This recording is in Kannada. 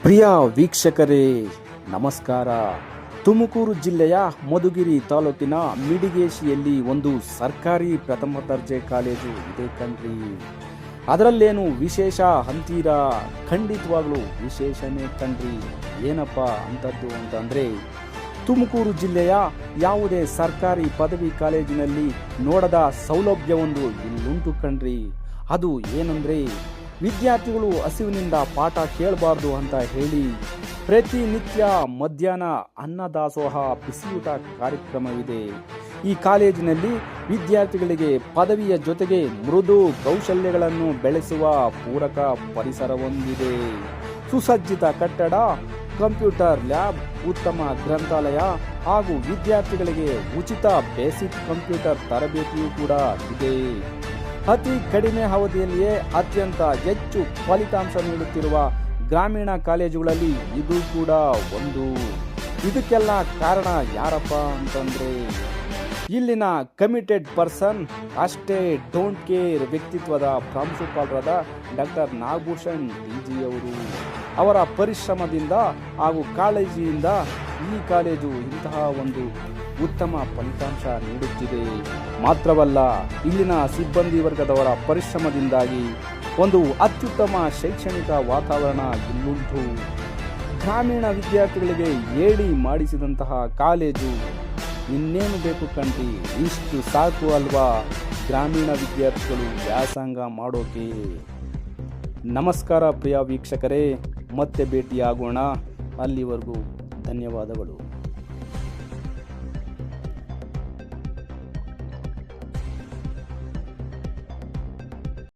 ಪ್ರಿಯ ವೀಕ್ಷಕರೇ ನಮಸ್ಕಾರ. ತುಮಕೂರು ಜಿಲ್ಲೆಯ ಮಧುಗಿರಿ ತಾಲೂಕಿನ ಮಿಡಿಗೇಶಿಯಲ್ಲಿ ಒಂದು ಸರ್ಕಾರಿ ಪ್ರಥಮ ದರ್ಜೆ ಕಾಲೇಜು ಇದೆ ಕಣ್ರಿ. ಅದರಲ್ಲೇನು ವಿಶೇಷ ಅಂತೀರಾ? ಖಂಡಿತವಾಗ್ಲೂ ವಿಶೇಷನೇ ಕಣ್ರಿ. ಏನಪ್ಪ ಅಂತದ್ದು ಅಂತಂದರೆ, ತುಮಕೂರು ಜಿಲ್ಲೆಯ ಯಾವುದೇ ಸರ್ಕಾರಿ ಪದವಿ ಕಾಲೇಜಿನಲ್ಲಿ ನೋಡದ ಸೌಲಭ್ಯವೊಂದು ಇಲ್ಲುಂಟು ಕಣ್ರಿ. ಅದು ಏನಂದರೆ, ವಿದ್ಯಾರ್ಥಿಗಳು ಹಸಿವಿನಿಂದ ಪಾಠ ಕೇಳಬಾರ್ದು ಅಂತ ಹೇಳಿ ಪ್ರತಿನಿತ್ಯ ಮಧ್ಯಾಹ್ನ ಅನ್ನದಾಸೋಹ ಬಿಸಿಯೂಟ ಕಾರ್ಯಕ್ರಮವಿದೆ. ಈ ಕಾಲೇಜಿನಲ್ಲಿ ವಿದ್ಯಾರ್ಥಿಗಳಿಗೆ ಪದವಿಯ ಜೊತೆಗೆ ಮೃದು ಕೌಶಲ್ಯಗಳನ್ನು ಬೆಳೆಸುವ ಪೂರಕ ಪರಿಸರ ಹೊಂದಿದೆ. ಸುಸಜ್ಜಿತ ಕಟ್ಟಡ, ಕಂಪ್ಯೂಟರ್ ಲ್ಯಾಬ್, ಉತ್ತಮ ಗ್ರಂಥಾಲಯ ಹಾಗೂ ವಿದ್ಯಾರ್ಥಿಗಳಿಗೆ ಉಚಿತ ಬೇಸಿಕ್ ಕಂಪ್ಯೂಟರ್ ತರಬೇತಿಯೂ ಕೂಡ ಇದೆ. ಅತಿ ಕಡಿಮೆ ಅವಧಿಯಲ್ಲಿಯೇ ಅತ್ಯಂತ ಹೆಚ್ಚು ಫಲಿತಾಂಶ ನೀಡುತ್ತಿರುವ ಗ್ರಾಮೀಣ ಕಾಲೇಜುಗಳಲ್ಲಿ ಇದು ಕೂಡ ಒಂದು. ಇದಕ್ಕೆಲ್ಲ ಕಾರಣ ಯಾರಪ್ಪ ಅಂತಂದರೆ, ಇಲ್ಲಿನ ಕಮಿಟೆಡ್ ಪರ್ಸನ್ ಅಷ್ಟೇ ಡೋಂಟ್ ಕೇರ್ ವ್ಯಕ್ತಿತ್ವದ ಪ್ರಾಂಶುಪಾಲರಾದ ಡಾಕ್ಟರ್ ನಾಗಭೂಷಣ್ ಟಿ.ಜಿ. ಅವರು. ಅವರ ಪರಿಶ್ರಮದಿಂದ ಹಾಗೂ ಕಾಳಜಿಯಿಂದ ಈ ಕಾಲೇಜು ಇಂತಹ ಒಂದು ಉತ್ತಮ ಫಲಿತಾಂಶ ನೀಡುತ್ತಿದೆ. ಮಾತ್ರವಲ್ಲ, ಇಲ್ಲಿನ ಸಿಬ್ಬಂದಿ ವರ್ಗದವರ ಪರಿಶ್ರಮದಿಂದಾಗಿ ಒಂದು ಅತ್ಯುತ್ತಮ ಶೈಕ್ಷಣಿಕ ವಾತಾವರಣ ಇಲ್ಲುಂಟು. ಗ್ರಾಮೀಣ ವಿದ್ಯಾರ್ಥಿಗಳಿಗೆ ಹೇಳಿ ಮಾಡಿಸಿದಂತಹ ಕಾಲೇಜು ಇನ್ನೇನು ಬೇಕು ಕಣ್ರಿ. ಇಷ್ಟು ಸಾಕು ಅಲ್ವಾ ಗ್ರಾಮೀಣ ವಿದ್ಯಾರ್ಥಿಗಳು ವ್ಯಾಸಂಗ ಮಾಡೋಕೆ. ನಮಸ್ಕಾರ ಪ್ರಿಯ ವೀಕ್ಷಕರೇ, ಮತ್ತೆ ಭೇಟಿಯಾಗೋಣ. ಅಲ್ಲಿವರೆಗೂ ಧನ್ಯವಾದಗಳು.